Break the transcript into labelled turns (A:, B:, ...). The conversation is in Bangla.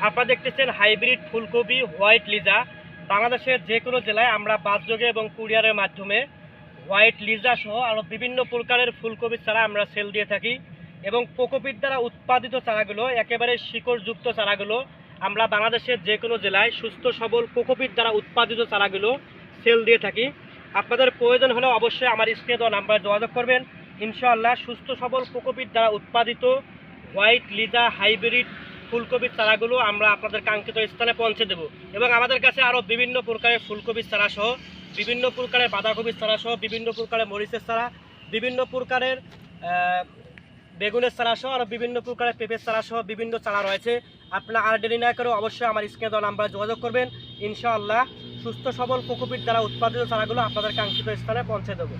A: আপনারা দেখতেছেন হাইব্রিড ফুলকপি হোয়াইট লিজা। বাংলাদেশের যে কোনো জেলায় আমরা বাসযোগে এবং কুরিয়ারের মাধ্যমে হোয়াইট লিজা সহ আরও বিভিন্ন প্রকারের ফুলকপির চারা আমরা সেল দিয়ে থাকি। এবং কোকোপিট দ্বারা উৎপাদিত চারাগুলো একেবারে শিকড়যুক্ত চারাগুলো আমরা বাংলাদেশের যে কোনো জেলায় সুস্থ সবল কোকোপিট দ্বারা উৎপাদিত চারাগুলো সেল দিয়ে থাকি। আপনাদের প্রয়োজন হলে অবশ্যই আমার স্ক্রিনে দেওয়া নাম্বারে যোগাযোগ করবেন। ইনশাআল্লাহ সুস্থ সবল কোকোপিট দ্বারা উৎপাদিত হোয়াইট লিজা হাইব্রিড ফুলকপির চারাগুলো আমরা আপনাদের কাঙ্ক্ষিত স্থানে পৌঁছে দেব। এবং আমাদের কাছে আরও বিভিন্ন প্রকারের ফুলকপির চারা সহ, বিভিন্ন প্রকারের বাঁধাকপির চারা সহ, বিভিন্ন প্রকারের মরিচের চারা, বিভিন্ন প্রকারের বেগুনের চারা সহ, আরও বিভিন্ন প্রকারের পেঁপের চারা সহ বিভিন্ন চারা রয়েছে। আপনারা আর দেরি না করে অবশ্যই আমার স্ক্রিনে দেওয়া নাম্বারে যোগাযোগ করবেন। ইনশাআল্লাহ সুস্থ সবল কোকোপিট দ্বারা উৎপাদিত চারাগুলো আপনাদের কাঙ্ক্ষিত স্থানে পৌঁছে দেবো।